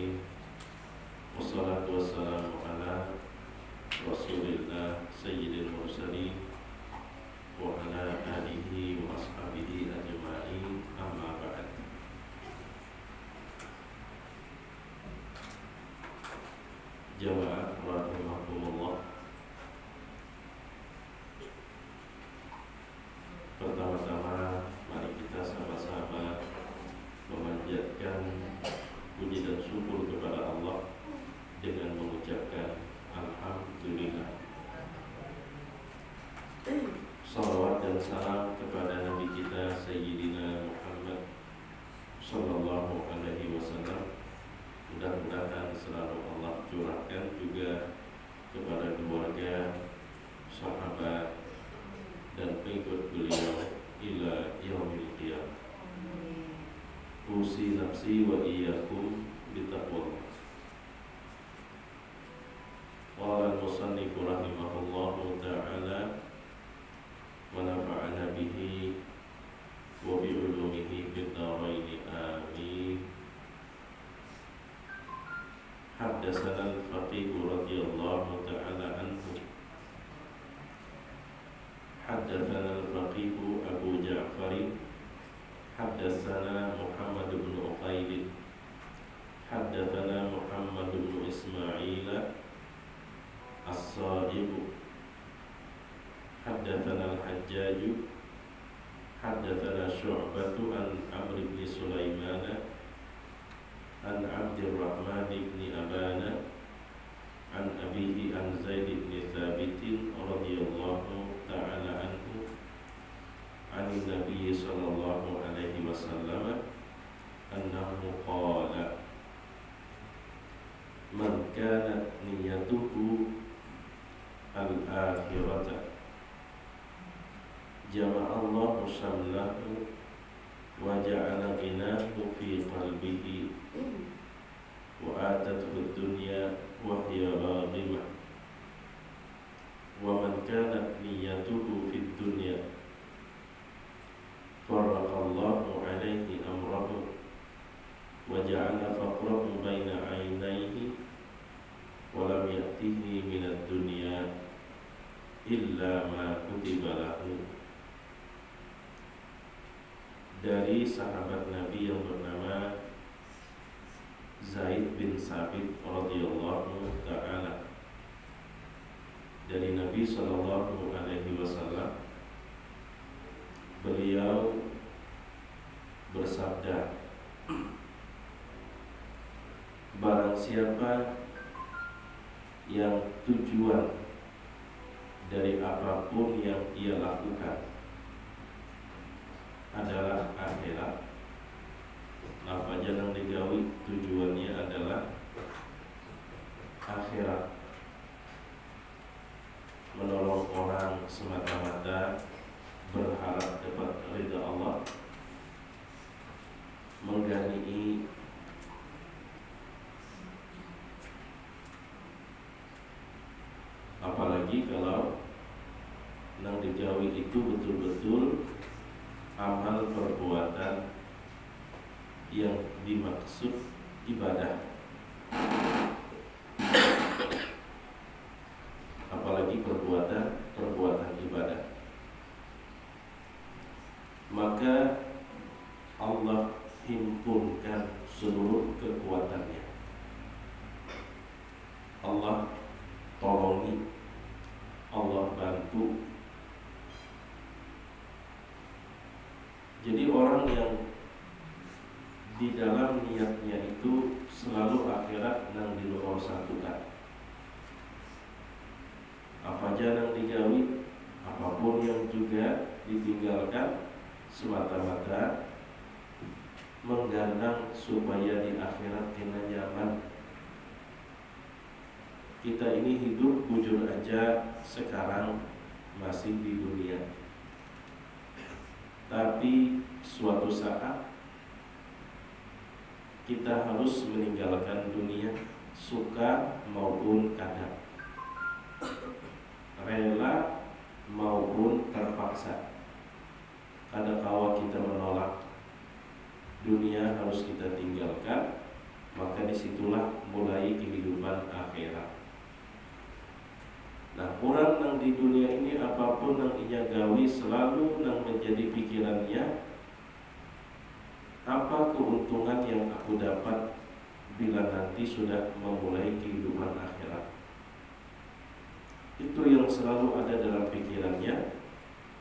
Alamin. Wassalatu wassalamu ala Rasulillah Sayyidil Mursalin wa ala alihi wa ashabihi ajma'in, amma ba'd. Jamaah rahimakumullah. Pertama-tama mari kita sama-sama memanjatkan puji dan syukur kepada Allah dengan mengucapkan alhamdulillah. Salawat dan salam kepada Nabi kita Sayyidina Muhammad sallallahu alaihi wasallam. Mudah-mudahan selalu Allah curahkan juga kepada keluarga, sahabat, dan pengikut beliau ila yaumil qiyamah. Usi nafsi wa iyyakum bitaqwallah. Qala al-musannif rahimahullahu ta'ala wa nafa'ana bihi wa bi ulumihi fid dharain amin. Haddatsana al-faqih radhiyallahu ta'ala anhu. Haddatsana al-faqih Abu Ja'far haddatsana Muhammad bin Uqail haddatsana Muhammad bin Ismail as-Sadiq haddatsana al-Hajjaj haddatsana Syu'bah an Amr bin Sulaiman an Abdurrahman bin Abana an abihi an Zaid bin Thabit radhiyallahu ta'ala anhu an Nabi sallallahu alaihi wasallam annahu qala man kana niyyatuhu al-akhirata jama'a Allahu shamlahu wa ja'ala ghinahu fi qalbihi wa atathu ad-dunya wa hiya raghimah wa man kanat niyyatuhu fid dunya farraqallahu alaihi amrahu wa ja'ala faqrahu baina 'ainayhi wa lam ya'tihi minad dunya illa ma kutiba lahu. Dari sahabat Nabi yang bernama Zaid bin Sabit radhiyallahu ta'ala, dari Nabi sallallahu alaihi wasallam, beliau bersabda, barang siapa yang tujuan dari apapun yang ia lakukan adalah akhirat, apa aja yang digawi tujuannya adalah akhirat, menolong orang semata-mata berharap dapat ridha Allah, menggani apalagi kalau yang digawi itu betul-betul amal perbuatan yang dimaksud ibadah, apalagi perbuatan ibadah, maka Allah himpunkan seluruh kekuatannya, Allah tolongi, Allah bantu. Jadi orang yang di dalam niatnya itu selalu akhirat yang di nomor satukan, apa aja yang digawi, apapun yang juga ditinggalkan, semata-mata menggandang supaya di akhirat kena nyaman. Kita ini hidup bujur aja sekarang masih di dunia, tapi suatu saat kita harus meninggalkan dunia, suka maupun kada, rela maupun terpaksa. Kadangkala kita menolak, dunia harus kita tinggalkan, maka dari situlah mulai kehidupan akhirat. Nah, orang yang di dunia ini apapun yang ia gawi selalu yang menjadi pikirannya, apa keuntungan yang aku dapat bila nanti sudah memulai kehidupan akhirat. Itu yang selalu ada dalam pikirannya.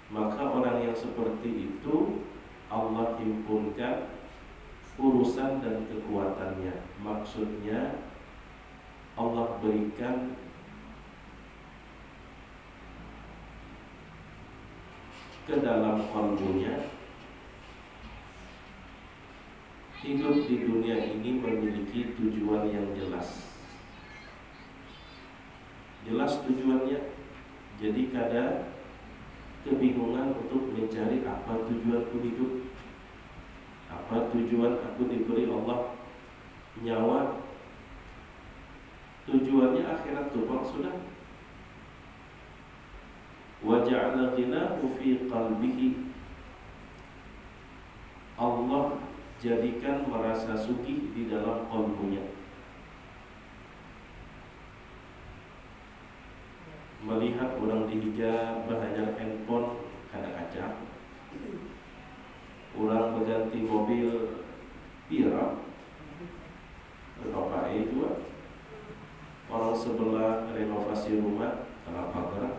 Maka orang yang seperti itu Allah himpunkan urusan dan kekuatannya. Maksudnya Allah berikan ke dalam kalbunya hidup di dunia ini memiliki tujuan yang jelas. Jelas tujuannya. Jadi kadang kebingungan untuk mencari apa tujuanku hidup, apa tujuan aku diberi Allah nyawa. Tujuannya akhirat tumpang sudah. Wa ja'ala ghinahu fi qalbihi. Allah jadikan merasa sugih di dalam qalbunya. Melihat orang dihijab belajar handphone kada kaca, orang berganti mobil pira berapa juga, orang sebelah renovasi rumah kenapa gerak,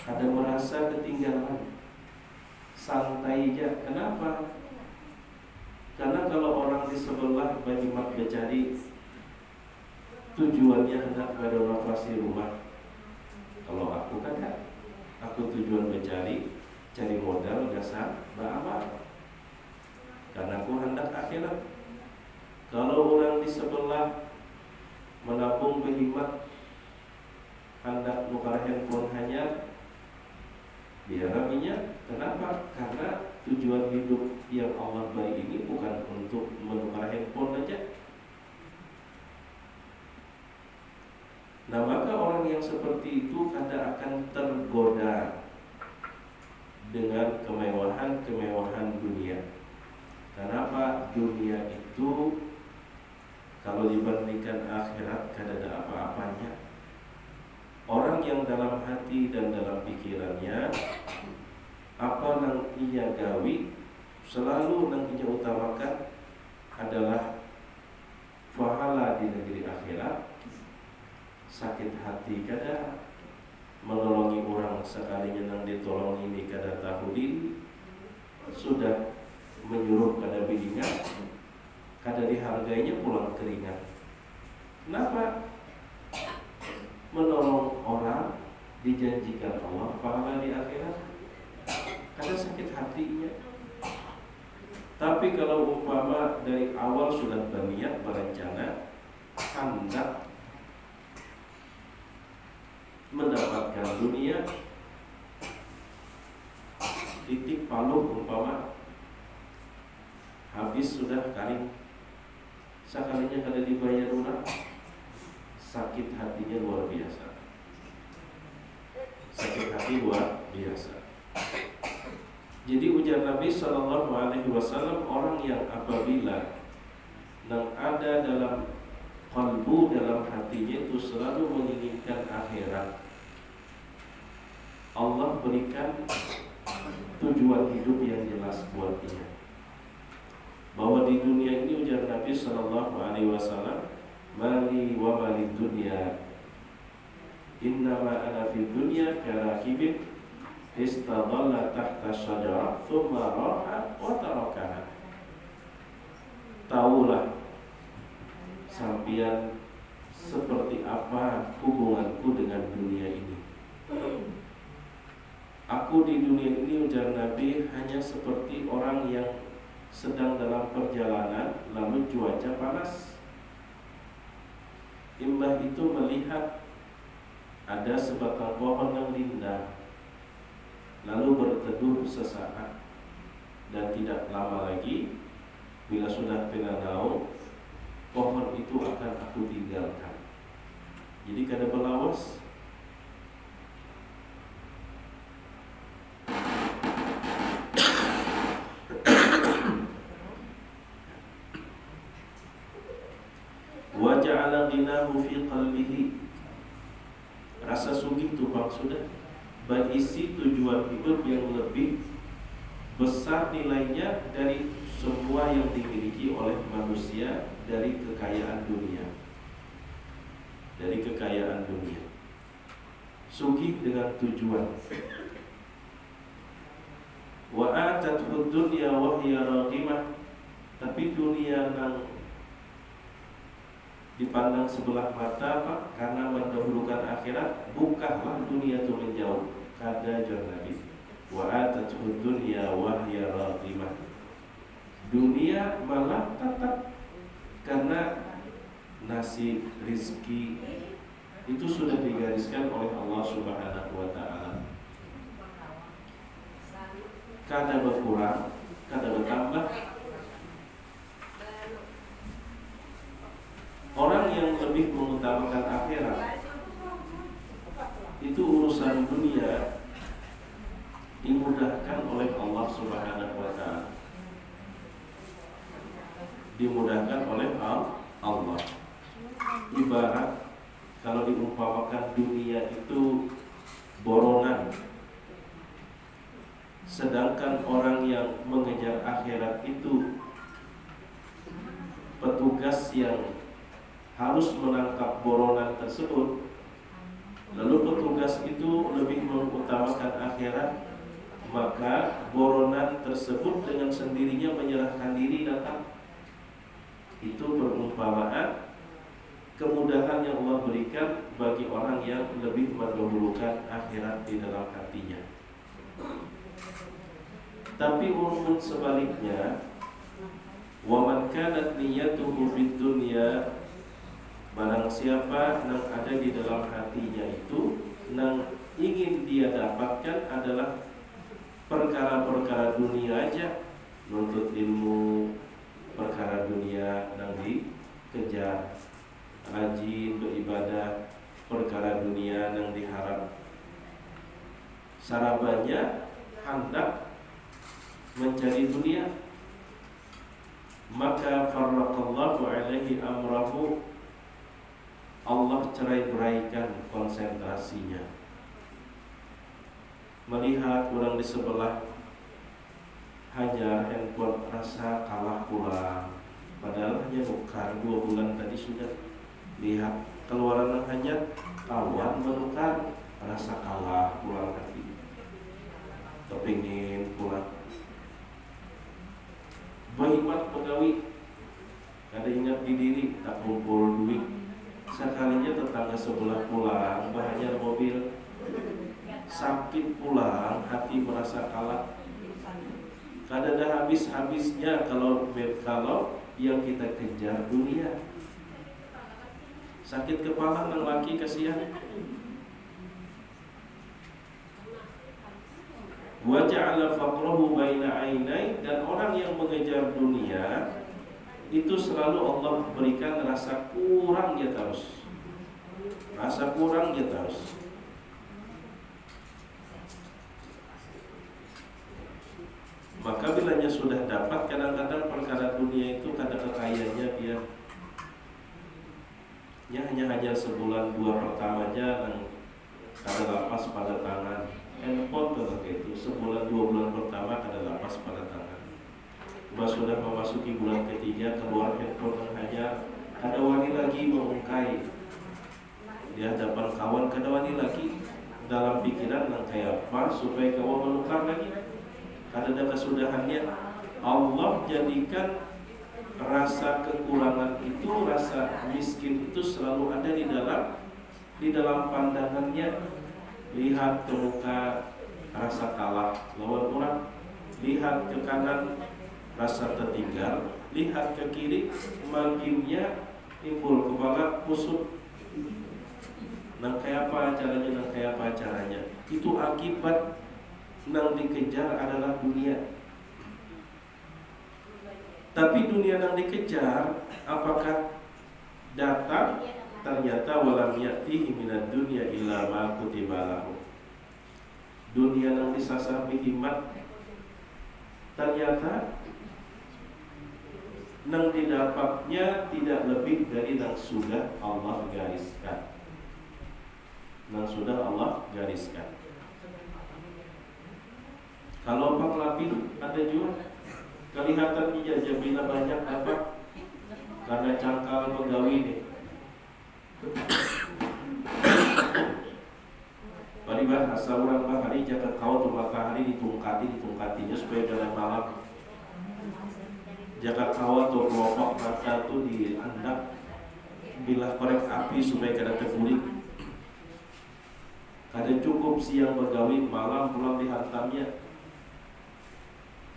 ada merasa ketinggalan, santai aja. Kenapa? Karena kalau orang di sebelah banyak mencari tujuannya hendak renovasi rumah. Kalau aku kan aku tujuan cari modal dasar beramal. Karena aku hendak akhirat. Kalau orang di sebelah menabung berhemat, hendak nukar handphone hanya biar minyak. Kenapa? Karena tujuan hidup yang Allah beri ini bukan untuk menukar handphone aja. Nah, maka orang yang seperti itu kadang akan tergoda dengan kemewahan-kemewahan dunia. Kenapa? Dunia itu kalau dibandingkan akhirat kada ada apa-apanya. Orang yang dalam hati dan dalam pikirannya apa yang ia gawi selalu yang ia utamakan adalah pahala di negeri akhirat. Sakit hati kada menolongi orang sekalinya yang ditolong ini kada tahu diri, sudah menyuruh kada bilingan, kada dihargainya pulang keringat. Kenapa? Menolong orang dijanjikan Allah pahala di akhirat, kada sakit hatinya. Tapi kalau umpama dari awal sudah berniat berencana hendak mendapatkan dunia, titik paluh umpama habis sudah kering, sekalinya kada dibayar orang, sakit hatinya luar biasa. Sakit hati luar biasa. Jadi ujar Nabi SAW, orang yang apabila yang ada dalam kalbu, dalam hatinya itu selalu menginginkan akhirat, Allah berikan tujuan hidup yang jelas buat dia. Bahwa di dunia ini ujar Nabi SAW, mali wa mali dunia, innama ana fi dunya karakibin istadalla tahta syajarah thumma raha wa tarakaha. Taulah sampian seperti apa hubunganku dengan dunia ini. Aku di dunia ini, ujar Nabi, hanya seperti orang yang sedang dalam perjalanan lalu cuaca panas. Imbah itu melihat ada sebatang pohon yang indah, lalu berteduh sesaat, dan tidak lama lagi bila sudah kena daun, pohon itu akan aku tinggalkan. Jadi kada berlawas. Wa ja'ala ghinahu fi qalbihi. Rasa sugih itu bang sudah berisi tujuan hidup yang lebih besar nilainya dari semua yang dimiliki oleh manusia dari kekayaan dunia. Dari kekayaan dunia. Sugih dengan tujuan. Wa atathu dunya wa hiya raghimah. Tapi dunia yang dipandang sebelah mata Pak, karena mendahulukan akhirat, bukanlah dunia itu menjauh. Kata Nabi, wa atathu dunya wa hiya raghimah. Dunia malah tetap, karena nasib rizki itu sudah digariskan oleh Allah Subhanahu wa taala. Kada berkurang, kada bertambah. Orang yang lebih mengutamakan akhirat itu urusan dunia dimudahkan oleh Allah Subhanahu wa taala. Dimudahkan oleh Allah. Ibarat kalau diumpamakan dunia itu boronan, sedangkan orang yang mengejar akhirat itu petugas yang harus menangkap boronan tersebut. Lalu petugas itu lebih mengutamakan akhirat, maka boronan tersebut dengan sendirinya menyerahkan diri datang. Itu perumpamaan kemudahan yang Allah berikan bagi orang yang lebih mendahulukan akhirat di dalam hatinya. Tapi umum sebaliknya, wa man kanat niyyatuhu fid dunya, barang siapa yang ada di dalam hatinya itu yang ingin dia dapatkan adalah perkara-perkara dunia aja, nuntut ilmu, perkara dunia yang dikejar, rajin beribadah, perkara dunia yang diharap. Sarabanya hendak mencari dunia, maka farraqallahu alaihi amrahu, Allah cerai-beraikan konsentrasinya. Melihat orang di sebelah hajar handphone, rasa kalah pulang, padahal hanya nukar 2 bulan tadi sudah. Lihat keluaran hajat, kawan menukar, rasa kalah pulang hati, kepingin pulang. Bahimat pegawai, kada ingat di diri, tak kumpul duit. Sekalinya tetangga sebelah pulang, bahagia mobil, sakit pulang, hati merasa kalah. Kada ada habis-habisnya kalau yang kita kejar dunia. Sakit kepala nang laki kasihan. Wa ja'ala faqrahu baina ainai, dan orang yang mengejar dunia itu selalu Allah berikan rasa kurang dia terus. Rasa kurang dia terus. Maka bilanya sudah dapat, kadang-kadang perkara dunia itu kada kekayaannya dia. Hanya sebulan 2 pertamanya yang kada lapas pada tangan. Handphone kayak itu sebulan 2 bulan pertama kada lapas pada tangan. Sudah memasuki bulan ketiga, keluar handphone hanya kada wani lagi mengungkai di hadapan kawan, kada wani lagi dalam pikiran yang kayak apa supaya kawan menukar lagi, kada ada kesudahannya. Allah jadikan rasa kekurangan itu, rasa miskin itu selalu ada di dalam pandangannya. Lihat ke muka, rasa kalah lawan orang. Lihat ke kanan, rasa tertinggal. Lihat ke kiri, makinnya timbul kepala kusut. Nang kayak apa caranya? Itu akibat nang dikejar adalah dunia. Tapi dunia yang dikejar, apakah datang? Ternyata walam ya'tihi minad dunya illa ma kutiba lahu. Dunia yang disasar bihimat, ternyata nang didapatnya tidak lebih dari nang sudah Allah gariskan. Nang sudah Allah gariskan. Kalau penglapin ada juga kelihatan ijazah bila banyak apa? Karena cangkal pegawai nih. Bariban asal orang bahari jaga kau tu matahari ditungkatinya supaya jalan malam. Jaga kau tu kelopak mata tu dihendak bilah korek api supaya kada terkulik. Kada cukup siang begawi malam pulang dihantamnya.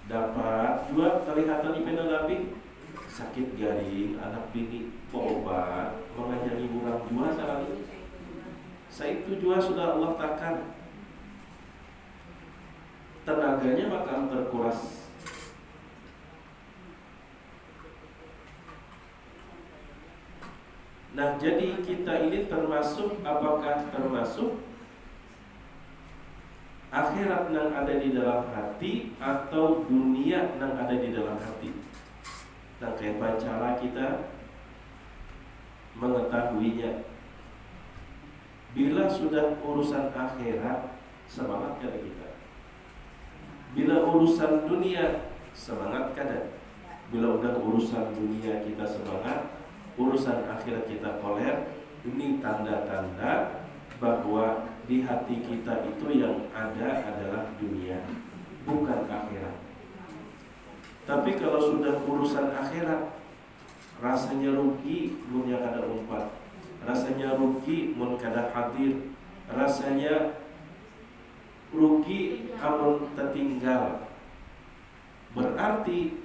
Dapat juga kelihatan ipena lapi sakit garing anak bini obat mengajari orang jua sekali. Saya itu juga sudah Allah takkan tenaganya maka terkuras. Nah jadi kita ini termasuk, apakah termasuk akhirat yang ada di dalam hati atau dunia yang ada di dalam hati? Nah kayak cara kita mengetahuinya. Bila sudah urusan akhirat, semangat kada kita. Bila urusan dunia, semangat kada. Bila udah urusan dunia kita semangat, urusan akhirat kita koler. Ini tanda-tanda bahwa di hati kita itu yang ada adalah dunia, bukan akhirat. Tapi kalau sudah urusan akhirat, rasanya rugi dunia kada umpat. Rasanya rugi mun kada hadir, rasanya rugi amun tertinggal. Berarti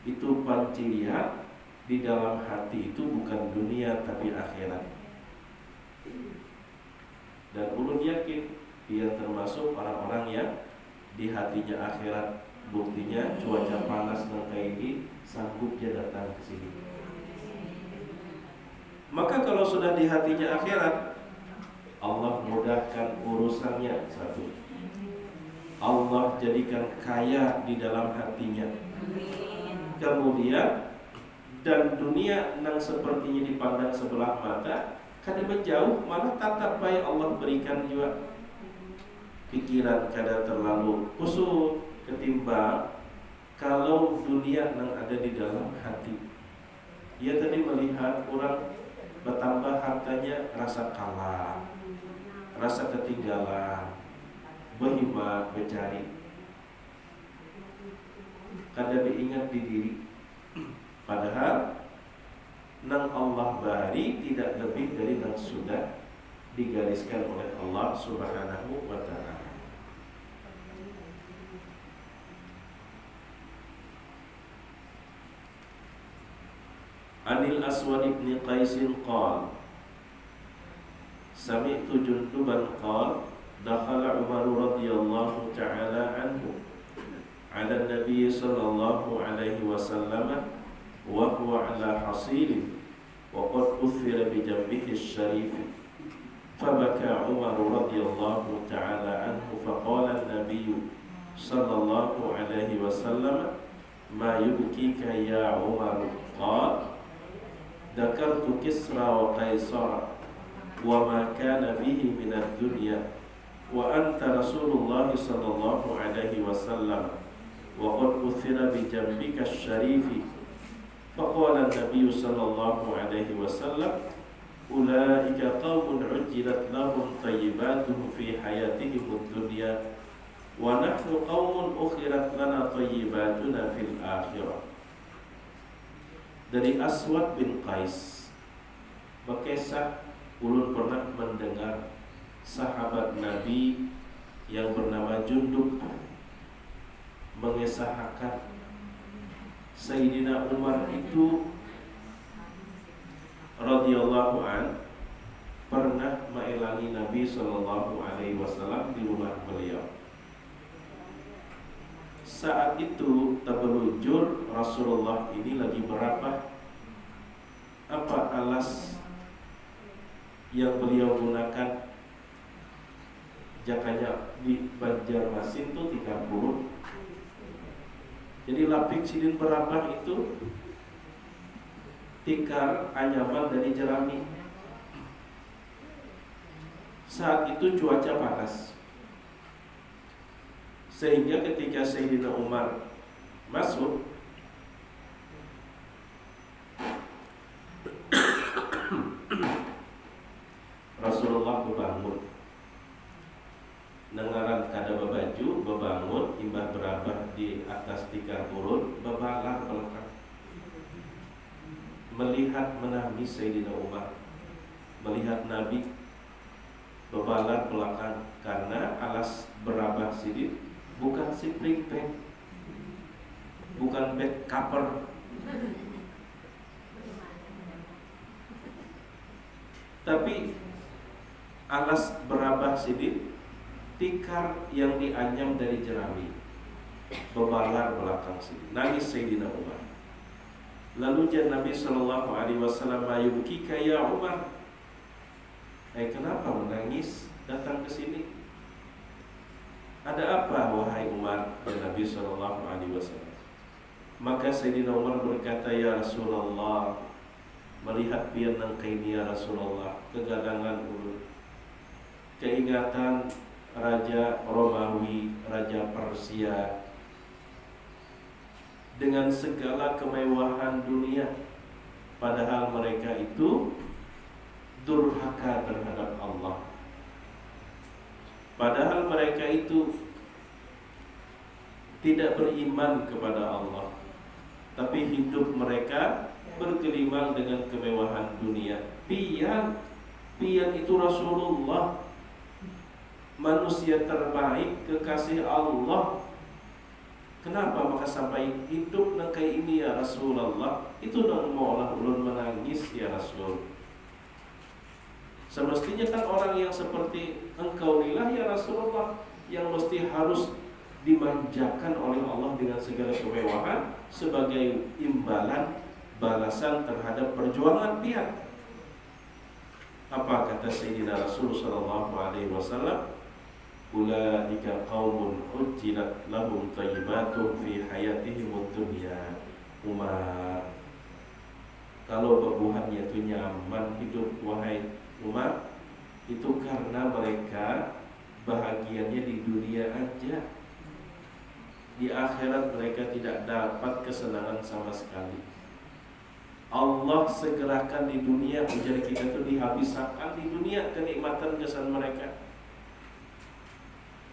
itu pancilian di dalam hati itu bukan dunia tapi akhirat. Dan ulun yakin dia termasuk orang-orang yang di hatinya akhirat. Buktinya cuaca panas dan kayak ini sanggup dia datang ke sini. Maka kalau sudah di hatinya akhirat, Allah mudahkan urusannya. Satu, Allah jadikan kaya di dalam hatinya. Kemudian dan dunia yang sepertinya dipandang sebelah mata, kada menjauh, malah tatap baik Allah berikan juga. Pikiran kada terlalu kusut ketimbang kalau dunia yang ada di dalam hati. Ia tadi melihat orang bertambah hartanya, rasa kalah, rasa ketinggalan, berhimmat, mencari, kada diingat di diri. Padahal nang Allah bari tidak lebih dari nang sudah digariskan oleh Allah Subhanahu wa ta'ala. Anil Aswad ibn Qais qala sami'tu Junduban qala dakhala Umar radhiyallahu ta'ala anhu ala Nabi sallallahu alaihi wasallam wa huwa ala hasilin wa qad uthira bi jambihi asy-syarif fabaka Umar radhiyallahu ta'ala anhu faqala an-nabiy sallallahu alaihi wasallam ma yubkika ya Umar qala Dakartu Kisra wa Qaisara wa ma kana bihi min ad-dunya wa anta Rasulullah sallallahu alaihi wasallam wa qad uthira bi jambika asy-syarifi faqala an-nabiy sallallahu alaihi wasallam ulaika qaumun ujjilat lahum thayyibatuhum fi hayatihim ad-dunya wa nahnu qaumun ukhirat lana thayyibatuna fil akhirah. Dari Aswad bin Qais berkisah, ulun pernah mendengar sahabat Nabi yang bernama Jundub mengisahkan Sayyidina Umar itu radhiyallahu an pernah meelangi Nabi sallallahu alaihi wasallam di rumah beliau. Saat itu tabelujur Rasulullah ini lagi berapa? Apa alas yang beliau gunakan? Jakanya di Banjarmasin itu 30. Jadi lapik sidin berapa itu tikar anyaman dari jerami. Saat itu cuaca panas, sehingga ketika Sayyidina Umar masuk, Rasulullah berbangun. Nengaran kada bebaju, bebangun, imbah berabah di atas tikar turun, bebalar belakang. Melihat menangis Sayyidina Umar, melihat Nabi bebalar belakang, karena alas berabah sidit bukan sleeping bag, bukan bed cover. Tapi alas berabah sidit, tikar yang dianyam dari jerami, bebalar belakang sidit. Nangis Sayyidina Umar. Lalu Nabi sallallahu alaihi wasallam, "Ayubkika ya Umar?" Kenapa menangis? Datang ke sini. Ada apa wahai Umar? Ya Nabi sallallahu alaihi wasallam. Maka Sayyidina Umar berkata, "Ya Rasulullah, melihat pian nang kaini ya Rasulullah, kegadangan ulun, keingatan Raja Romawi, Raja Persia, dengan segala kemewahan dunia, padahal mereka itu durhaka terhadap Allah. Padahal mereka itu tidak beriman kepada Allah, tapi hidup mereka bergelimang dengan kemewahan dunia. Pian itu Rasulullah, manusia terbaik, kekasih Allah. Kenapa maka sampai hidup nang kayak ini ya Rasulullah? Itu nang maulah ulun menangis ya Rasul. Semestinya kan orang yang seperti engkau inilah ya Rasulullah yang mesti harus dimanjakan oleh Allah dengan segala kemewahan sebagai imbalan balasan terhadap perjuangan dia. Apa kata Sayyidina Rasul sallallahu alaihi wasallam? Ulaika qaumun ujjilat lahum thayyibatuhum fi hayatihim ad-dunya. Umar, kalau bebuhannya itu nyaman hidup wahai Umar, itu karena mereka bahagianya di dunia aja. Di akhirat mereka tidak dapat kesenangan sama sekali. Allah segerakan di dunia menjadi kita itu dihabiskan di dunia kenikmatan kesan mereka.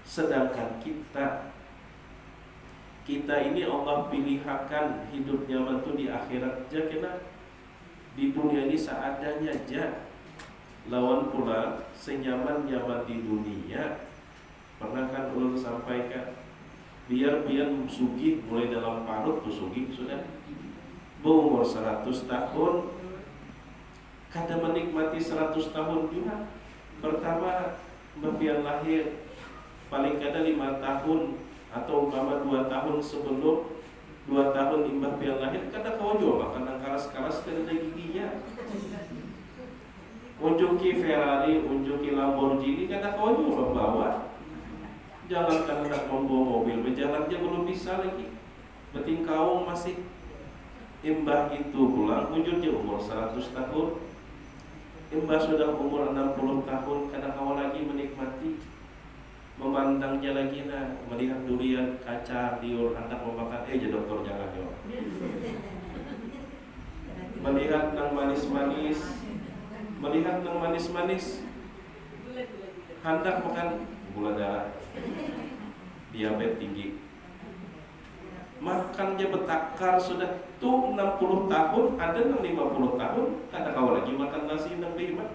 Sedangkan kita ini Allah pilihakan hidup nyaman itu di akhirat aja, kena di dunia ini seadanya aja. Lawan pula senyaman-nyaman di dunia, pernah kan ulun sampaikan, biar sugih mulai dalam parut tuh sugih sudah berumur 100 tahun, kada menikmati 100 tahun juga. Pertama biar lahir paling kada 5 tahun atau umpama 2 tahun sebelum 2 tahun imbah pian lahir, kada kau jual makan kalas-kalas kada ada giginya. Unjuki Ferrari, unjuki Lamborghini, kada kau jual membawa. Jangankan hendak membawa mobil, berjalan aja belum bisa lagi. Beting kau masih imbah itu pulang, unjuknya umur 100 tahun. Imbah sudah umur 60 tahun, kada kau lagi menikmati. Memandangnya lagi melihat durian, kaca, liur, anak memakan, dokter jangan yo. Melihat nang manis-manis, hendak makan gula darah, diabetes tinggi. Makannya betakar sudah tuh 60 tahun, ada nang 50 tahun, kada kau lagi makan nasi nang bima.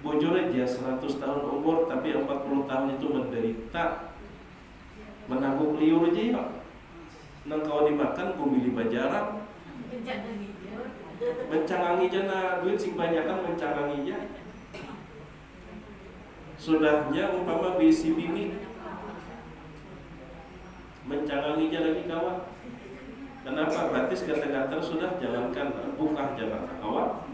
Bujur aja 100 tahun umur tapi 40 tahun itu menderita, menanggung liur aja ya. Nang kau dimakan bumili bajaran, mencangangi jana duit sing banyakan mencangangi aja. Sudahnya umpama bisi bini mencangangi aja lagi kawan. Kenapa? Gratis gatal-gatal sudah, jangankan buka jalan kawan.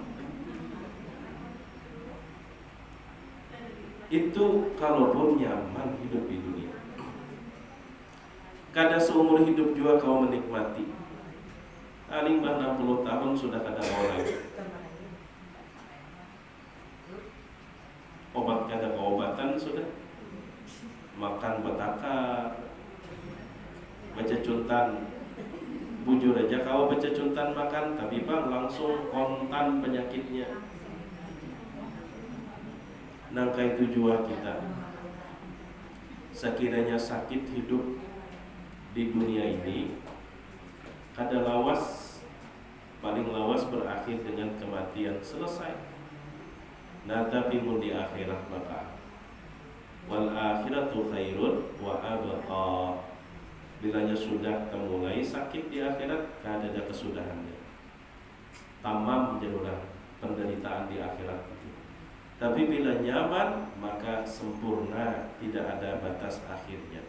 Itu kalaupun nyaman hidup di dunia, kada seumur hidup juga kau menikmati. Aling mah 60 tahun sudah kada mau lagi. Obat kada keobatan sudah. Makan betaka, baca cuntan. Bujur aja kau baca cuntan makan, tapi bang langsung kontan penyakitnya. Nangkai tujuan kita. Sekiranya sakit hidup di dunia ini, kada lawas, paling lawas berakhir dengan kematian, selesai. Nah tapi mun di akhirat maka wal akhiratu khairun wa abqa. Bilanya sudah mulai sakit di akhirat, kada ada kesudahannya. Tamam menjadi penderitaan di akhirat itu. Tapi bila nyaman, maka sempurna, tidak ada batas akhirnya.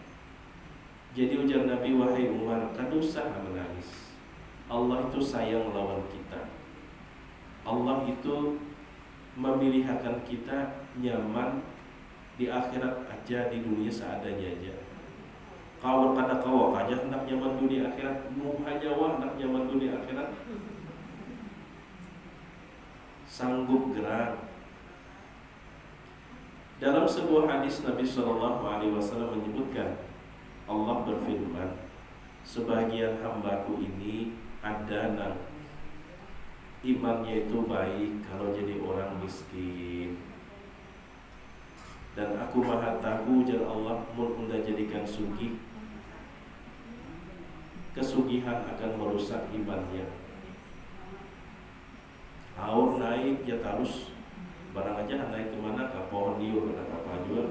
Jadi ujar Nabi, wahai Umar, kada usah menangis. Allah itu sayang lawan kita. Allah itu memilihakan kita nyaman di akhirat aja, di dunia seadanya aja. Kau kada kau aja hendak nyaman dunia akhirat, hanya wah hendak nyaman dunia akhirat. Sanggup gerang. Dalam sebuah hadis Nabi SAW menyebutkan, Allah berfirman, sebagian hambaku ini ada nang imannya itu baik kalau jadi orang miskin. Dan aku maha tahu jar Allah, mun unda jadikan sugih, kesugihan akan merusak imannya. Aur naik ya terus barang aja naik kemana, ke pohon liur, ke apa jual.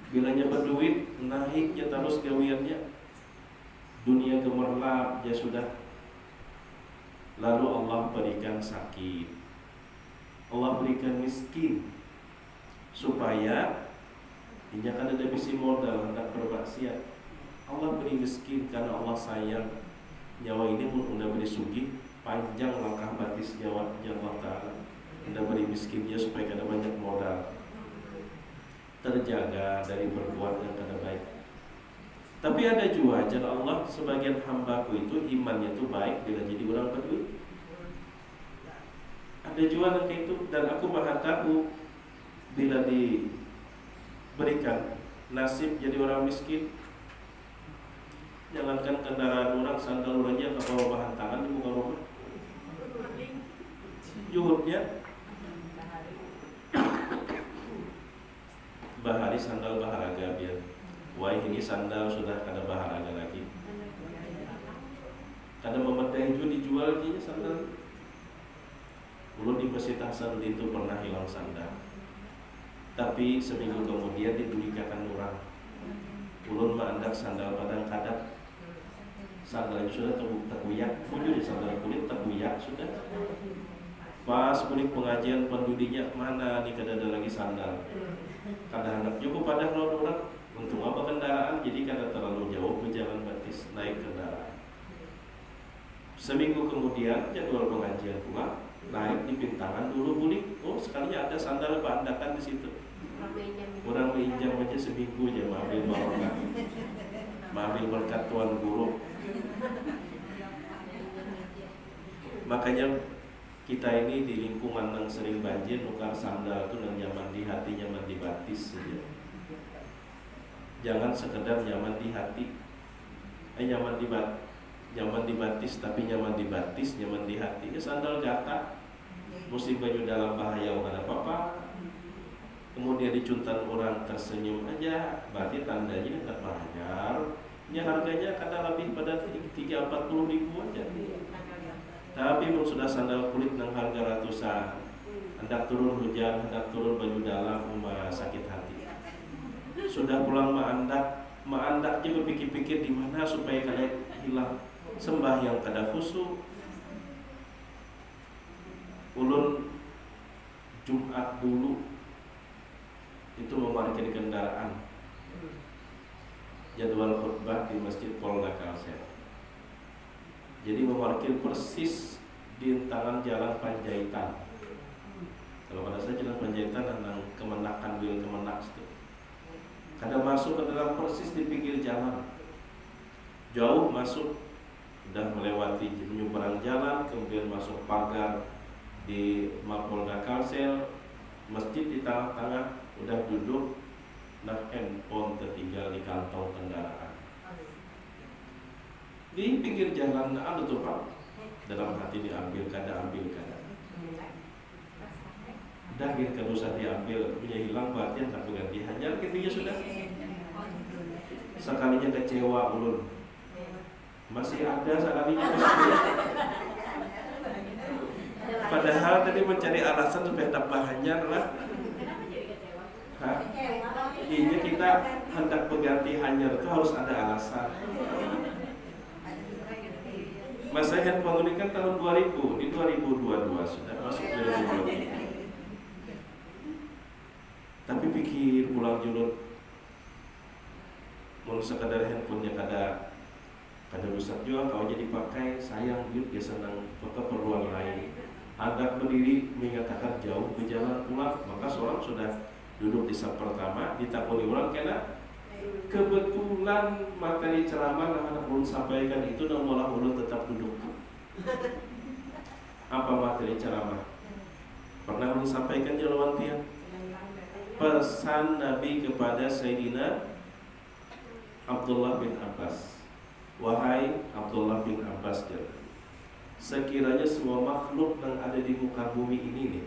Bilanya berduit naik ya terus gawiannya. Dunia gemerlap ya sudah. Lalu Allah berikan sakit, Allah berikan miskin, supaya dia kan ada bisi modal hendak bermaksiat. Allah beri miskin karena Allah sayang. Nyawa ini pun udah beri sugih, panjang langkah batis nyawa Allah Ta'ala. Udah beri miskin dia supaya kada banyak modal, terjaga dari berbuat yang kada baik. Tapi ada juga ajar Allah, sebagian hambaku itu imannya itu baik bila jadi orang berduit. Ada juga yang kayak itu, dan aku maha tahu bila diberikan nasib jadi orang miskin. Jangankan kendaraan orang, sandal orangnya ke bawah bahan tangan di muka rumah. Juhudnya bahari sandal baharaga biar. Wah ini sandal sudah kada baharaga lagi. Kada memadai juga dijual dia sandal. Ulun di Masjid Hasanuddin itu pernah hilang sandal. Tapi seminggu kemudian dibelikan orang. Ulun mengandak sandal padang kadat. Sandalnya sudah terkuyak, bujur sandal kulit terkuyak sudah. Pas kulit pengajian pendudinya mana nih kada ada lagi sandal. Kada hendak juga pada orang. Untung apa kendaraan jadi kada terlalu jauh berjalan batis naik kendaraan. Seminggu kemudian jadwal pengajian pula naik di Pintangan dulu bulik. Oh sekalinya ada sandal bandakan di situ. Orang pinjam aja seminggu aja ambil barokah, ambil berkat Tuan Guru. Makanya kita ini di lingkungan yang sering banjir, nukar sandal itu nyaman di hati, nyaman di batis saja. Jangan sekedar nyaman di hati, nyaman di batis, tapi nyaman di batis, nyaman di hati. Ya sandal gatak, musim baju dalam bahaya bukan apa-apa. Kemudian dicuntan orang tersenyum aja, berarti tandanya tidak bayar. Ya harganya kadang lebih pada 30-40 ribu aja. Tapi pun sudah sandal kulit yang harga ratusan, hendak turun hujan, hendak turun baju dalam, sakit hati. Sudah pulang ma'andak juga pikir-pikir di mana supaya kada hilang. Sembahyang kada khusyuk. Ulun Jumat dulu itu memarkir kendaraan, jadwal khutbah di Masjid Polda Kalsel. Jadi memarkir persis di tangan Jalan Panjaitan. Kalau pada saya Jalan Panjaitan tentang Kemenakan Wil Kemenak itu. Kadang masuk ke dalam persis di pinggir jalan. Jauh masuk udah melewati menyeberang jalan, kemudian masuk pagar di Mapolda Kalsel, masjid di tengah-tengah, udah duduk, nah handphone tertinggal di kantong kendaraan. Di pinggir jalan ada tuh Pak, dalam hati diambil kada. Dah gitu usah diambil, punya hilang batin tak berganti hanya ketika sudah. Sekalinya kecewa ulun, masih ada sekalinya kecewa. Padahal tadi mencari alasan supaya tambah hanyar lah. Ini kita hendak berganti hanyar itu harus ada alasan. Masa handphone ini kan tahun 2000, di 2022 sudah masuk 2023. Tapi pikir pulang julur, mau sekadar handphonenya kada rusak juga, kalau jadi pakai sayang duit ya senang keperluan lain. Agak berdiri mengatakan jauh ke jalan pulang, maka seorang sudah duduk di saf pertama, ditakoni orang kena kebetulan materi ceramah yang anak ulun sampaikan itu dan malah ulun tetap duduk. Apa materi ceramah? Pernah ulun sampaikan jalan tiang pesan Nabi kepada Sayyidina Abdullah bin Abbas. Wahai Abdullah bin Abbas, sekiranya semua makhluk yang ada di muka bumi ini nih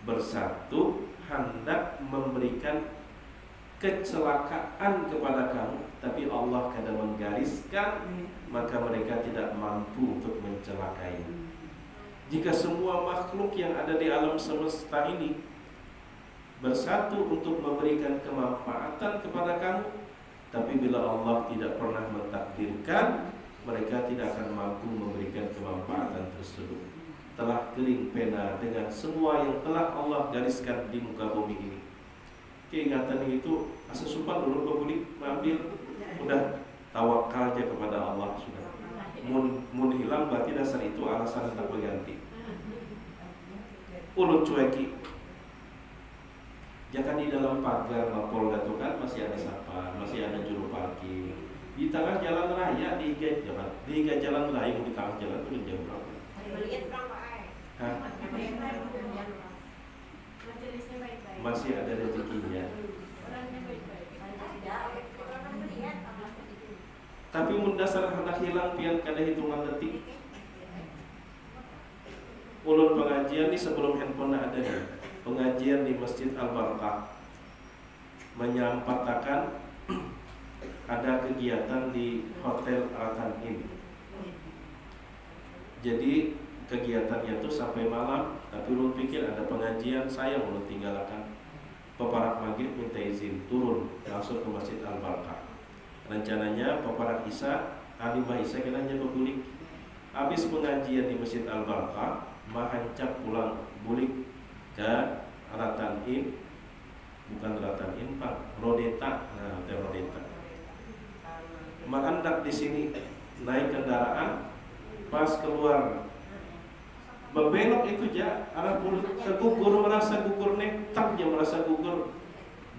bersatu hendak memberikan kecelakaan kepada kamu, tapi Allah kadang menggariskan, maka mereka tidak mampu untuk mencelakai. Jika semua makhluk yang ada di alam semesta ini bersatu untuk memberikan kemanfaatan kepada kamu, tapi bila Allah tidak pernah mentakdirkan, mereka tidak akan mampu memberikan kemanfaatan tersebut. Telah kering pena dengan semua yang telah Allah gariskan di muka bumi ini. Keingatan itu asa sumpah dulu boleh mengambil, udah tawakal aja kepada Allah sudah. Mun hilang berarti dasar itu alasan tak berganti. Ulun cueki. Jangan di dalam pagar Mapolda itu kan masih ada sapa, masih ada juru parkir. Di tengah jalan raya, di jalan raya, di tengah jalan itu jauh berapa? Hah? Masih ada rezekinya. Tapi mun dasar hendak hilang pian kada hitungan detik. Ulun pengajian di sebelum handphone ada nih. Pengajian di Masjid Al-Barakah menyampaikan ada kegiatan di Hotel Aratan Inn. Jadi kegiatannya itu sampai malam, tapi ulun pikir ada pengajian, saya ulun tinggalkan. Peparak maghrib minta izin turun langsung ke Masjid Al-Barakah. Rencananya peparak Isya, alimah Isya kiranya berbulik. Habis pengajian di Masjid Al-Barakah, mahancap pulang bulik ke Aratan Inn, bukan Aratan Inn Pak, Rodeta, nah Hotel Rodeta. Makandak di sini naik kendaraan, pas keluar berbelok itu aja arah mulut kegugur, merasa gugur netak dia merasa gugur,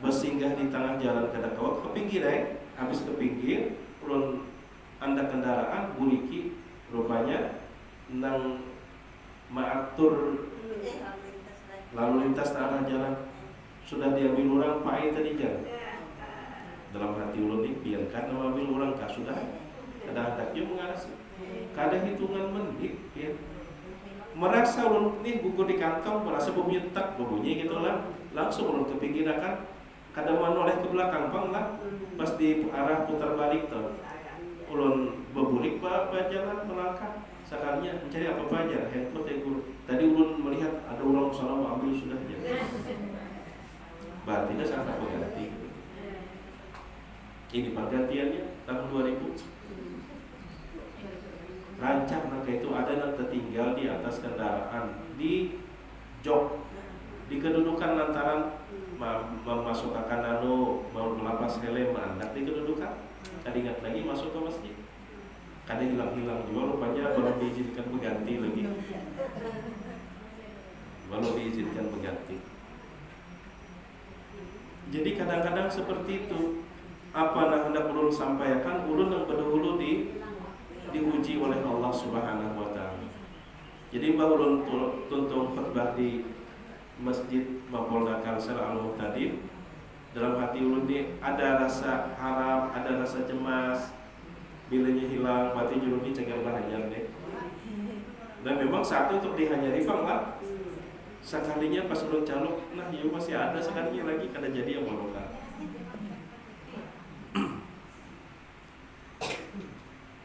bersinggah di tengah jalan kadakawat ke pinggir habis ke pinggir, ulun anda kendaraan buliki rupanya nang maatur lalu lintas arah jalan sudah diambil orang pakai tadi jalan. Dalam hati ulun ini biarkan ambil orang kah sudah ada dia mengarasi kada hitungan menit ya. Merasa ulun ini gugur di kantong, merasa bunyi tak bunyi gitu lah, langsung ulun kepingin akan kada menoleh ke belakang bang lah, pas di arah putar balik tuh ulun berbulik jalan melangkah. Sekalinya mencari apa saja, handphone ya guru. Tadi ulun melihat ada orang salah ambil sudah aja. Berarti dah sangat berganti. Ini pergantiannya tahun 2000. Rancang maka itu ada yang tertinggal di atas kendaraan di jok, di kedudukan lantaran memasukkan mau melapas helm anak di kedudukan. Tadi ingat lagi masuk ke masjid. Kadang hilang-hilang juga rupanya baru diizinkan berganti lagi. Baru diizinkan berganti. Jadi kadang-kadang seperti itu. Apa yang hendak ulun sampaikan, ulun yang berdahulu di diuji oleh Allah Subhanahu wa taala. Jadi baru tuntung khutbah di Masjid Mapolda Kalsel Al-Muhtadin, dalam hati ulun ini ada rasa harap, ada rasa cemas. Bilanya hilang, berarti ulun ini cegar bahayar deh. Dan memang satu untuk dihanyari bang lah. Sekalinya pas ulun caluk, nah ya masih ada sekalinya lagi kada jadi yang melukar.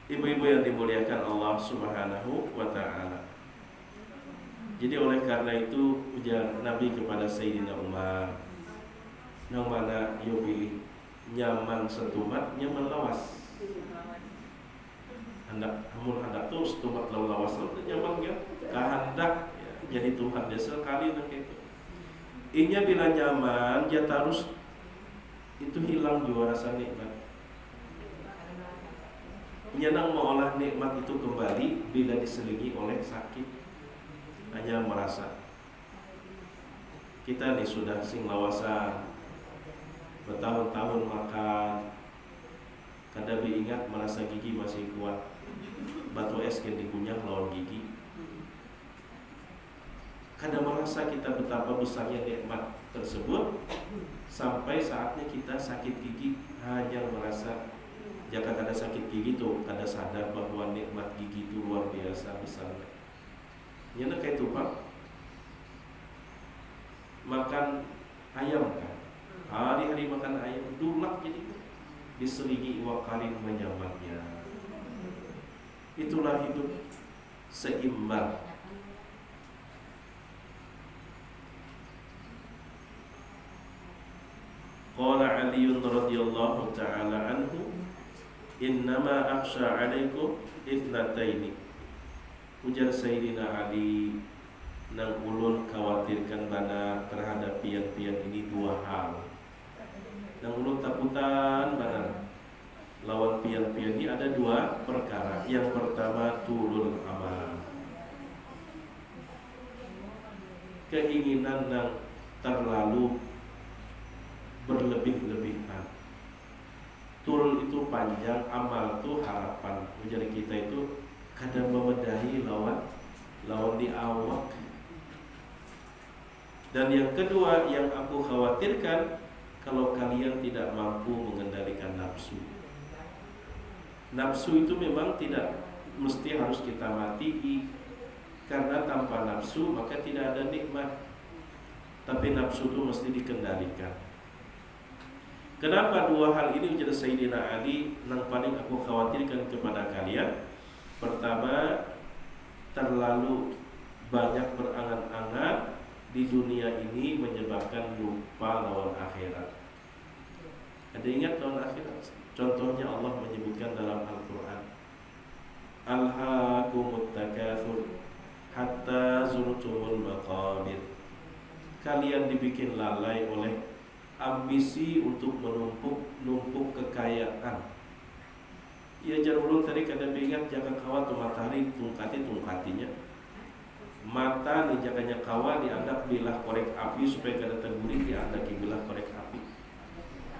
Ibu-ibu yang dimuliakan Allah Subhanahu wa taala. Jadi oleh karena itu ujar Nabi kepada Sayyidina Umar, yang mana yo pilih nyaman setumat, nyaman lawas. Hendak tuh setumat lawas nyaman ya. Kehendak ya, jadi Tuhan dia sekali nak itu. Inya bila nyaman, dia terus itu hilang jua rasa nikmat. Nyenang mengolah nikmat itu kembali bila diselingi oleh sakit. Hanya merasa kita nih sudah sing lawasan bertahun-tahun makan, kada ingat merasa gigi masih kuat, batu es yang dikunyah lawan gigi. Kada merasa kita betapa besarnya nikmat tersebut sampai saatnya kita sakit gigi, hanya merasa jika kada sakit gigi tuh kada sadar bahwa nikmat gigi itu luar biasa besarnya. Nyana kayak itu Pak, makan ayam kan, hari-hari makan ayam, dulak jadi diselingi iwak karin menyamannya. Itulah hidup seimbang. Qala Aliun radhiyallahu ta'ala anhu, innama akhsha alaikum ithnataini. Ujar Sayyidina Ali, nang ulun khawatirkan bana terhadap pian-pian ini dua hal. Nang ulun takutan bana lawan pian-pian ini ada dua perkara. Yang pertama tulul amal, keinginan yang terlalu berlebih-lebihan. Tul itu panjang, amal itu harapan. Ujar kita itu kadang memedahi lawan di awak. Dan yang kedua yang aku khawatirkan, kalau kalian tidak mampu mengendalikan nafsu. Nafsu itu memang tidak mesti harus kita mati, karena tanpa nafsu maka tidak ada nikmat. Tapi nafsu itu mesti dikendalikan. Kenapa dua hal ini ujar Sayyidina Ali yang paling aku khawatirkan kepada kalian? Pertama, terlalu banyak berangan-angan di dunia ini menyebabkan lupa lawan akhirat. Ada ingat lawan akhirat? Contohnya Allah menyebutkan dalam Al-Quran, Alhaakumut takatsur hatta zurtumul maqabir. Kalian dibikin lalai oleh ambisi untuk menumpuk kekayaan. Ya jar ulun tadi kada ingat jaga kawa tu matahari tungkatinya. Mata ni jaganya kawa dianggap bilah korek api supaya kada terguling, dianggap bilah korek api.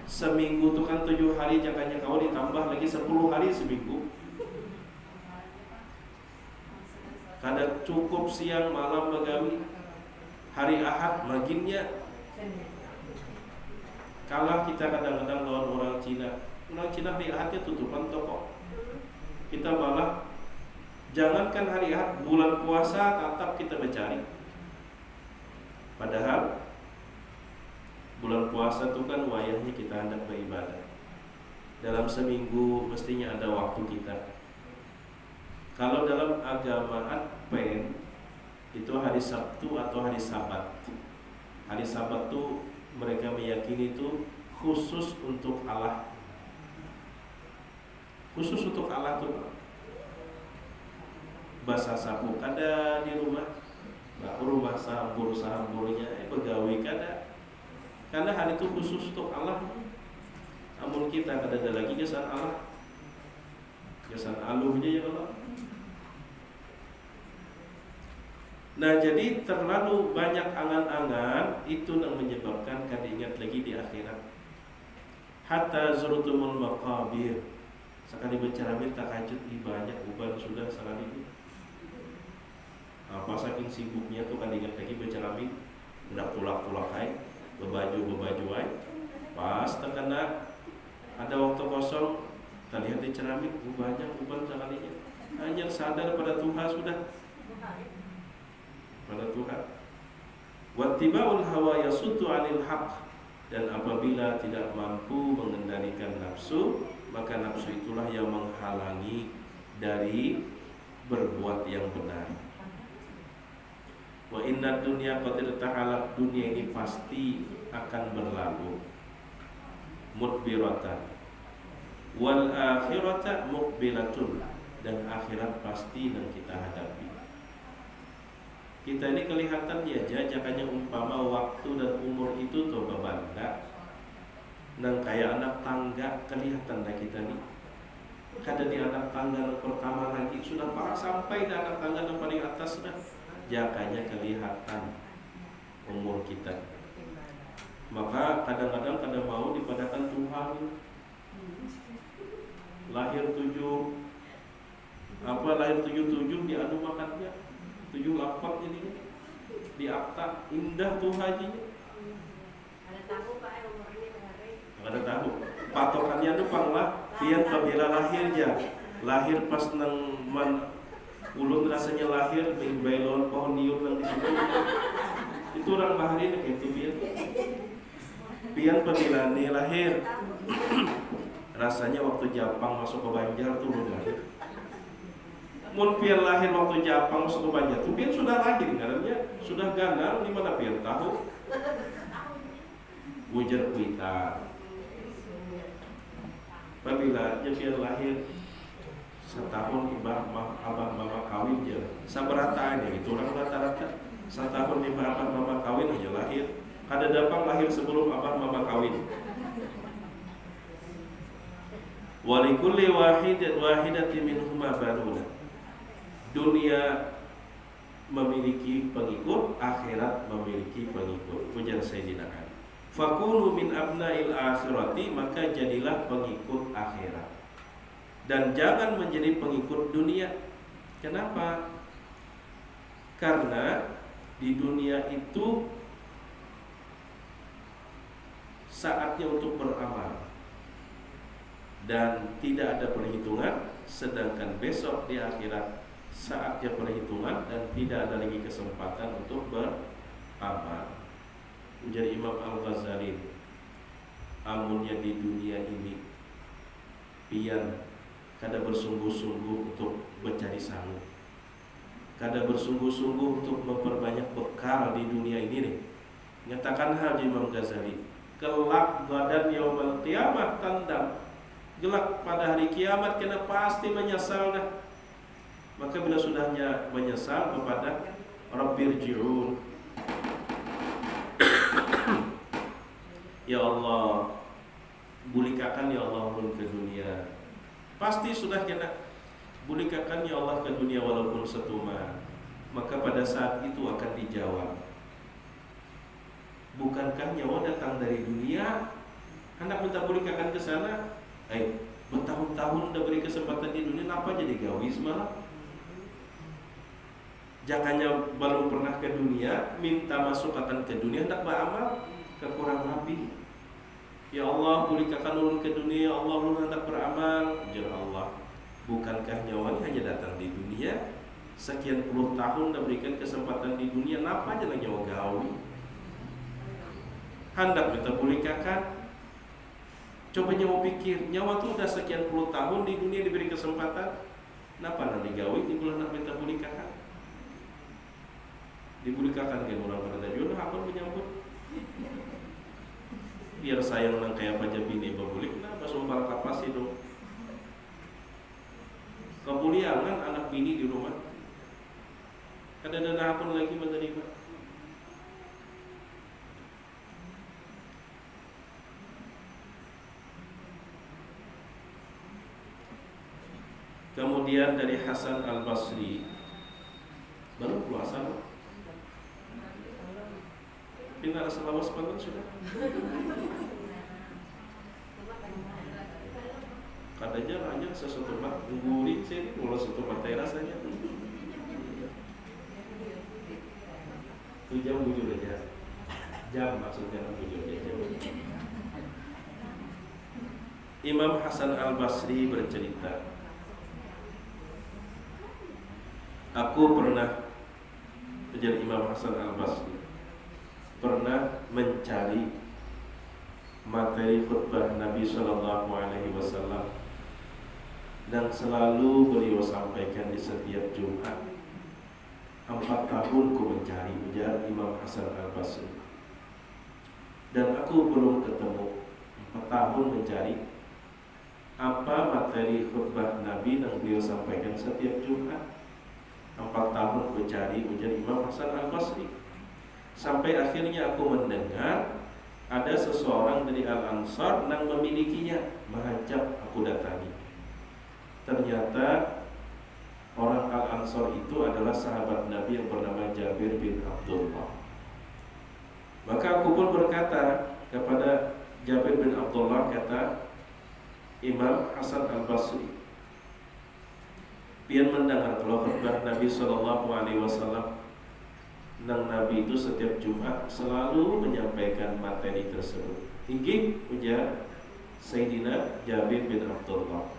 Seminggu tu kan 7 hari jaganya kawa ditambah lagi 10 hari seminggu. Kada cukup siang malam begawi. Hari Ahad maginnya. Kalah kita kadang-kadang lawan orang Cina. Orang Cina hari Ahadnya tutupan toko. Kita malah jangankan hari Ahad, bulan puasa tetap kita mencari. Padahal bulan puasa itu kan wayahnya kita hendak beribadah. Dalam seminggu mestinya ada waktu kita. Kalau dalam agama Advent itu hari Sabtu atau hari Sabat. Hari Sabat itu mereka meyakini itu khusus untuk Allah. Khusus untuk Allah tuh bahasa sapu kada di rumah, rumah sahambur-sahamburnya pegawai kada, karena hari itu khusus untuk Allah. Namun kita kada ada lagi kesan Allah, kesan aluhnya ya Allah. Nah jadi terlalu banyak angan-angan itu yang menyebabkan kada ingat lagi di akhirat. Hatta zurtumul maqabir, Sekali bercermin tak kajut, banyak uban sudah sekali ini. Apa saking sibuknya tuh kan ingat lagi bercermin, udah tulak-tulak hai, berbaju hai. Pas terkena ada waktu kosong, kita lihat di cermin, banyak uban sekalinya. Hanya sadar pada Tuhan sudah, pada Tuhan. Wattiba'ul hawa yasuddu 'anil haqq, dan apabila tidak mampu mengendalikan nafsu, maka nafsu itulah yang menghalangi dari berbuat yang benar. Wa inna dunya qad irtahalat, dunia ini pasti akan berlalu. Mudbiratan wal akhirata muqbilatun, dan akhirat pasti yang kita hadapi. Kita ini kelihatan ya jajakannya umpama waktu dan umur itu tuh bebanda. Nang kayak anak tangga kelihatan dah kita nih. Kada di anak tangga yang pertama lagi sudah parah sampai di anak tangga yang paling atas sudah. Jakanya kelihatan umur kita. Maka kadang-kadang kada mau dipadakan Tuhan. Lahir 77 di anu makannya 78 jadinya di akta indah tuh hajinya. Ada tahu Pak umurnya hari. Ada tahu. Patokannya tuh panglah pian kabila lahirnya. Lahir pas nang man ulun rasanya lahir main bailon pohon niur nang di situ. Itu orang bahari nek itu pian. Pian kabila nih lahir. Rasanya waktu Japang masuk ke Banjar tuh belum lahir. Mun pian lahir waktu Japang masuk ke Banjar tuh pian sudah lahir, karena sudah ganal di mana pian tahu. Bujar kuita. Apabila pian lahir setahun abah mama kawin aja. Saberata aja gitu orang rata-rata. Setahun abah mama kawin aja lahir. Kada dapat lahir sebelum abah mama kawin. Walikulli wahidatin minhuma banuna. Dunia memiliki pengikut, akhirat memiliki pengikut. Ujar Sayyidina Ali. Fakunu min abnail akhirati, maka jadilah pengikut akhirat. Dan jangan menjadi pengikut dunia. Kenapa? Karena di dunia itu saatnya untuk beramal dan tidak ada perhitungan, sedangkan besok di akhirat saatnya perhitungan dan tidak ada lagi kesempatan untuk beramal. Jadi Imam Al-Ghazali, amunnya di dunia ini pian kada bersungguh-sungguh untuk mencari sangu, kada bersungguh-sungguh untuk memperbanyak bekal di dunia ini nih. Nyatakan hal Imam Ghazali, kelak gadan yaumul qiyamah tandam, gelak pada hari kiamat kena pasti menyesal dah. Maka bila sudahnya menyesal kepada Rabbirji'un, ya Allah, bulikakan ya Allah ulun ke dunia. Pasti sudah kena bulikakan ya Allah ke dunia walaupun setuma. Maka pada saat itu akan dijawab, bukankah nyawa datang dari dunia? Hendak minta bulikakan ke sana. Bertahun-tahun udah beri kesempatan di dunia, apa jadi gawis malah? Jangannya belum pernah ke dunia, minta masuk akan ke dunia, hendak beramal, kekurang rapi. Ya Allah, bulikakan ulun ke dunia, ya Allah, ulun hendak beramal. Ujar Allah, bukankah nyawa hanya datang di dunia? Sekian puluh tahun udah berikan kesempatan di dunia, napa aja lah nyawa gawi? Hendak minta bulikakan. Coba nyawa pikir, nyawa tuh udah sekian puluh tahun di dunia diberi kesempatan, napa nanti gawi timbul hendak minta bulikakan? Dibulikakan kayak orang pada tadi, udah apa menyambut? Biar sayang nang kayak pajak bini berbulik, nah pas umpar kapas itu. Kemuliaan anak bini di rumah, kada ada pun lagi menerima. Kemudian dari Hasan Al-Basri, baru puasa loh. Pindah selama sepanjang sudah. ada jalannya sesuatu mat gurih sini kalau sesuatu matai rasanya itu jam bujur aja jam maksudnya bujur aja. Imam Hasan Al-Basri bercerita, aku pernah menjadi Imam Hasan Al-Basri pernah mencari materi khutbah Nabi Shallallahu Alaihi Wasallam dan selalu beliau sampaikan di setiap Jumat. 4 tahun ku mencari, ujar Imam Hasan Al-Basri, dan aku belum ketemu. 4 tahun mencari apa materi khutbah Nabi yang beliau sampaikan setiap Jumat. 4 tahun ku cari, ujar Imam Hasan Al-Basri, sampai akhirnya aku mendengar ada seseorang dari Al-Ansar yang memilikinya, mengajak aku datangi. Ternyata orang Al-Ansar itu adalah sahabat Nabi yang bernama Jabir bin Abdullah. Maka aku pun berkata kepada Jabir bin Abdullah, kata Imam Hasan Al-Basri, pian mendengar kalau khutbah Nabi Sallallahu Alaihi Wasallam, nang Nabi itu setiap Jumat selalu menyampaikan materi tersebut. Inggih, ujar Sayyidina Jabir bin Abdullah,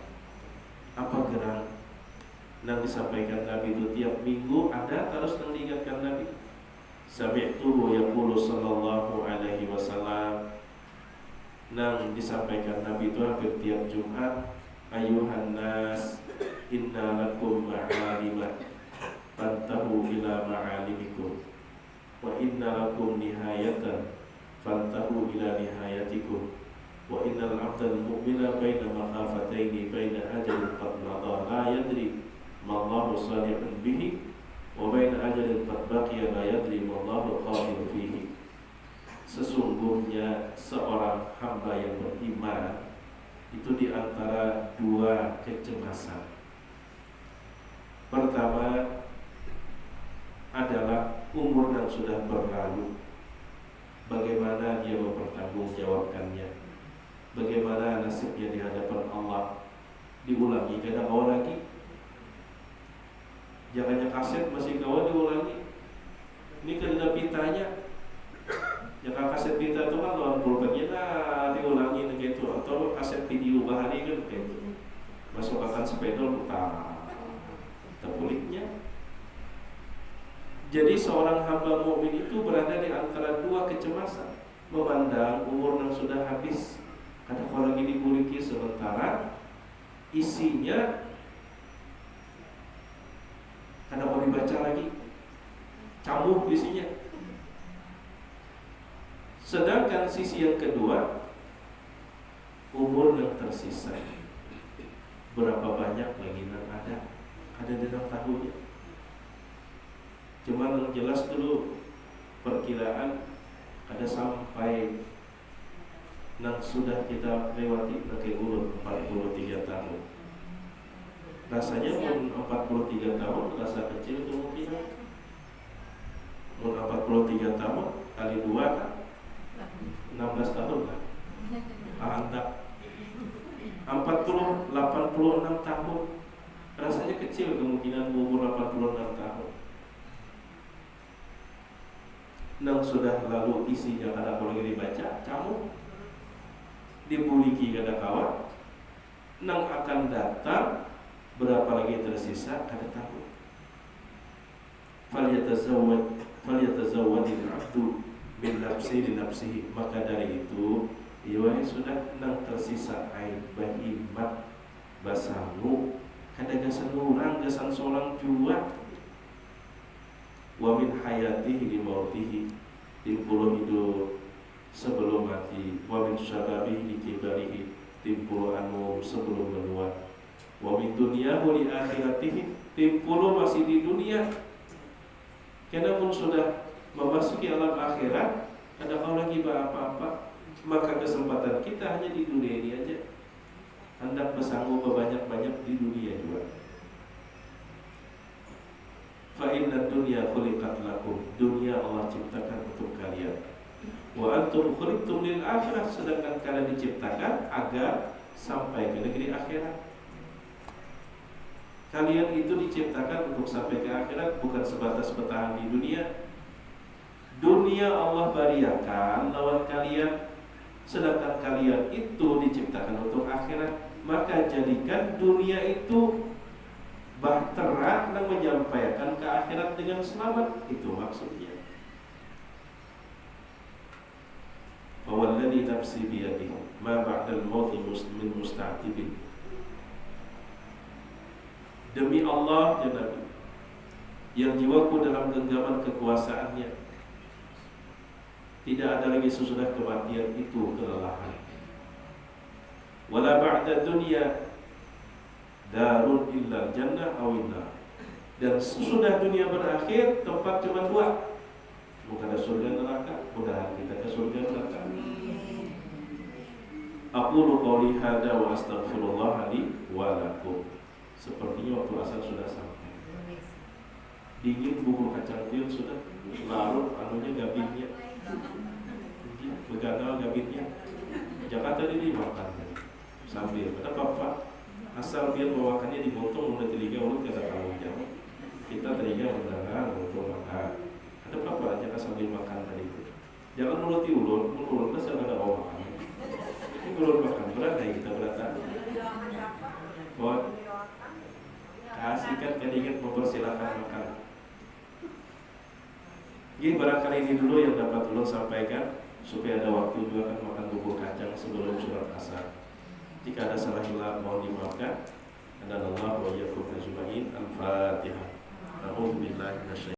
apa gerang nang disampaikan Nabi itu tiap minggu ada terus nang diingatkan Nabi. Sami'tuhu yaqulu sallallahu alaihi wasallam, nang disampaikan Nabi itu hampir tiap Jumat, ayuhan nas inna lakum ma'alima fantahu ila ma'alimikum wa inna lakum nihayatan fantahu ila nihayatikum wa innal 'abdal mu'mina baina makhafataini baina ajalin qad madha la yadri ma Allahu salihun bihi wa baina ajalin qad baqiya la yadri ma Allahu qadir fihi. Sesungguhnya seorang hamba yang beriman itu di antara 2 kecemasan. Pertama adalah umur yang sudah berlalu, bagaimana dia mempertanggungjawabkannya, bagaimana nasibnya di hadapan Allah. Diulangi kadang kau lagi, jangannya kaset masih kawan diulangi. Ini kada pitanya. Jangan kaset pita itu kan lawan pulpennya diulangi gitu, atau kaset video bahari kan gitu. Masuk akan sepedol putar terpuliknya. Jadi seorang hamba mukmin itu berada di antara 2 kecemasan, memandang umur yang sudah habis, kadang kalau lagi dibuliki, sementara isinya kadang kalau dibaca lagi campur isinya. Sedangkan sisi yang kedua, umur yang tersisa, berapa banyak lagi yang ada dalam tahunnya. Cuma yang jelas dulu perkiraan ada sampai yang sudah kita lewati pakai urut 43 tahun. Rasanya pun 43 tahun rasa kecil kemungkinan. Mun 43 tahun kali 2 kan 16 tahun kan. Anda 86 tahun rasanya kecil kemungkinan umur 86 tahun. Nang sudah lalu isinya kada boleh dibaca, kamu dibuliki kada kawan. Nang akan datang berapa lagi tersisa kada tahu. Falyatazawwadil 'abdu min nafsi li nafsihi. Maka dari itu ia sudah nang tersisa air bahimat basamu kada gasan orang gasan seorang jua. Wa min hayatihi li mautihi, timpuluh hidup sebelum mati. Wa min syababihi li kibarihi, timpuluh anu sebelum menua. Wa min dunyahu li akhiratihi, timpuluh masih di dunia. Karena pun sudah memasuki alam akhirat, ada kau lagi apa-apa. Maka kesempatan kita hanya di dunia ini aja. Hendak bersanggup banyak-banyak di dunia juga. Fa inna dunya khuliqat lakum, dunia Allah ciptakan untuk kalian. Wa antum khuliqtum lil akhirah, sedangkan kalian diciptakan agar sampai ke negeri akhirat. Kalian itu diciptakan untuk sampai ke akhirat, bukan sebatas bertahan di dunia. Dunia Allah bariakan lawan kalian, sedangkan kalian itu diciptakan untuk akhirat. Maka jadikan dunia itu bahtera dan menyampaikan ke akhirat dengan selamat. Itu maksudnya. Fawalladhi nafsi biyadihi ma ba'dal mauti min musta'tibin. Demi Allah ya Nabi, yang jiwaku dalam genggaman kekuasaannya, tidak ada lagi sesudah kematian itu kelelahan. Wala ba'da dunya darun illa jannah awin nar. Dan sesudah dunia berakhir, tempat cuma dua, bukan ada surga neraka. Mudah-mudahan kita ke surga neraka. Aqulu qouli hadza wa astaghfirullah li wa lakum. Sepertinya waktu asar sudah sampai. Dingin bubur kacang tiun sudah larut anunya gabinnya. Begadang gabinnya. Jakarta ini dimakan sambil kata bapak asal dia bawakannya dibotong mulai telinga mulut kata tanggung jawab. Kita telinga mendengar untuk makan. Ada berapa aja sambil makan tadi itu. Jangan mulut diulur, mulut kita ada bau makan. Ini mulut makan berat kita berat. Buat kasihkan keringat mempersilahkan makan. Ini barangkali ini dulu yang dapat ulun sampaikan, supaya ada waktu juga kan makan bubur kacang sebelum surat asar. Jika ada salah hilaf mohon dimaafkan. Adalah wa iyyakum ajmain. Al-Fatihah. A'udzu billahi minasy